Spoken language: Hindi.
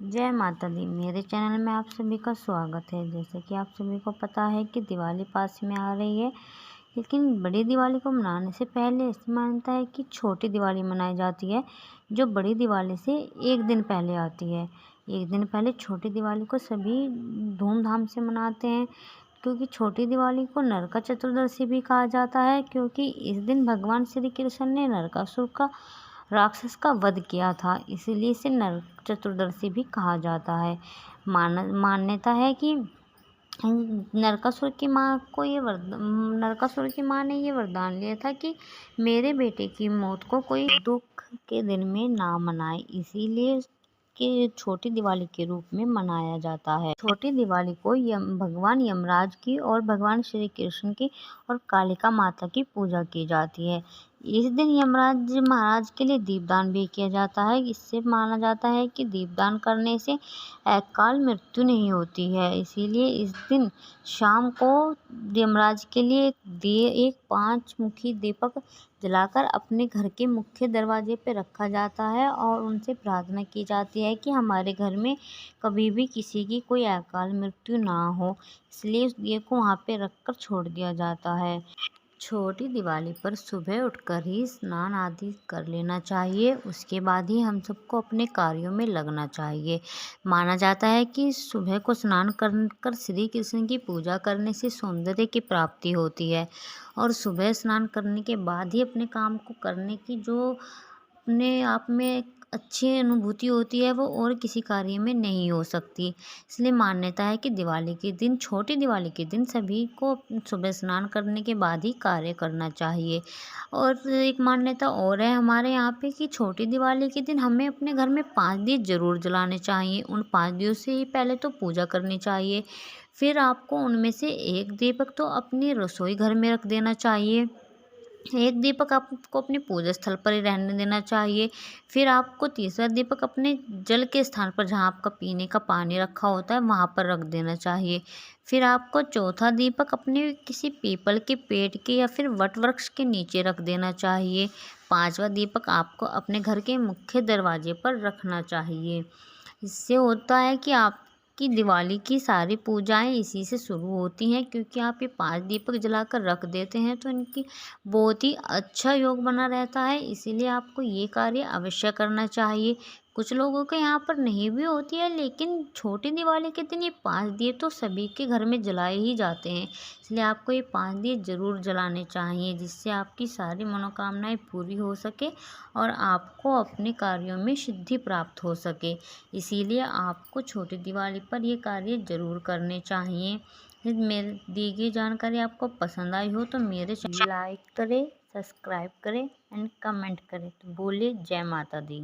जय माता दी। मेरे चैनल में आप सभी का स्वागत है। जैसे कि आप सभी को पता है कि दिवाली पास में आ रही है, लेकिन बड़ी दिवाली को मनाने से पहले ऐसी मान्यता है कि छोटी दिवाली मनाई जाती है, जो बड़ी दिवाली से एक दिन पहले आती है। एक दिन पहले छोटी दिवाली को सभी धूमधाम से मनाते हैं, क्योंकि छोटी दिवाली को नरक चतुर्दशी भी कहा जाता है, क्योंकि इस दिन भगवान श्री कृष्ण ने नरकासुर का राक्षस का वध किया था, इसीलिए इसे नरक चतुर्दशी भी कहा जाता है। मान्यता है कि नरकासुर की माँ ने ये वरदान लिया था कि मेरे बेटे की मौत को कोई दुख के दिन में ना मनाए, इसीलिए कि छोटी दिवाली के रूप में मनाया जाता है। छोटी दिवाली को भगवान यमराज की और भगवान श्री कृष्ण की और कालिका माता की पूजा की जाती है। इस दिन यमराज महाराज के लिए दीपदान भी किया जाता है। इससे माना जाता है कि दीपदान करने से अकाल मृत्यु नहीं होती है, इसीलिए इस दिन शाम को यमराज के लिए एक 5 मुखी दीपक जलाकर अपने घर के मुख्य दरवाजे पर रखा जाता है और उनसे प्रार्थना की जाती है कि हमारे घर में कभी भी किसी की कोई अकाल मृत्यु ना हो, इसलिए उस दिए को वहाँ पे रखकर छोड़ दिया जाता है। छोटी दिवाली पर सुबह उठकर ही स्नान आदि कर लेना चाहिए, उसके बाद ही हम सबको अपने कार्यों में लगना चाहिए। माना जाता है कि सुबह को स्नान कर श्री कृष्ण की पूजा करने से सौंदर्य की प्राप्ति होती है और सुबह स्नान करने के बाद ही अपने काम को करने की जो अपने आप में अच्छी अनुभूति होती है वो और किसी कार्य में नहीं हो सकती। इसलिए मान्यता है कि दिवाली के दिन, छोटी दिवाली के दिन सभी को सुबह स्नान करने के बाद ही कार्य करना चाहिए। और एक मान्यता और है हमारे यहाँ पे कि छोटी दिवाली के दिन हमें अपने घर में 5 दिए ज़रूर जलाने चाहिए। उन 5 दियों से ही पहले तो पूजा करनी चाहिए, फिर आपको उनमें से एक दीपक तो अपनी रसोई घर में रख देना चाहिए, एक दीपक आपको अपने पूजा स्थल पर ही रहने देना चाहिए, फिर आपको तीसरा दीपक अपने जल के स्थान पर, जहाँ आपका पीने का पानी रखा होता है, वहाँ पर रख देना चाहिए। फिर आपको चौथा दीपक अपने किसी पीपल के पेड़ के या फिर वट वृक्ष के नीचे रख देना चाहिए। पांचवा दीपक आपको अपने घर के मुख्य दरवाजे पर रखना चाहिए। इससे होता है कि आपकी दिवाली की सारी पूजाएं इसी से शुरू होती हैं, क्योंकि आप ये 5 दीपक जलाकर रख देते हैं तो इनकी बहुत ही अच्छा योग बना रहता है। इसीलिए आपको ये कार्य अवश्य करना चाहिए। कुछ लोगों के यहाँ पर नहीं भी होती है, लेकिन छोटी दिवाली के दिन ये 5 दिए तो सभी के घर में जलाए ही जाते हैं, इसलिए आपको ये 5 दिए ज़रूर जलाने चाहिए, जिससे आपकी सारी मनोकामनाएं पूरी हो सके और आपको अपने कार्यों में सिद्धि प्राप्त हो सके। इसीलिए आपको छोटी दिवाली पर ये कार्य ज़रूर करने चाहिए। यदि मेरी दी गई जानकारी आपको पसंद आई हो तो मेरे चैनल लाइक करें, सब्सक्राइब करें एंड कमेंट करें। तो बोलिए जय माता दी।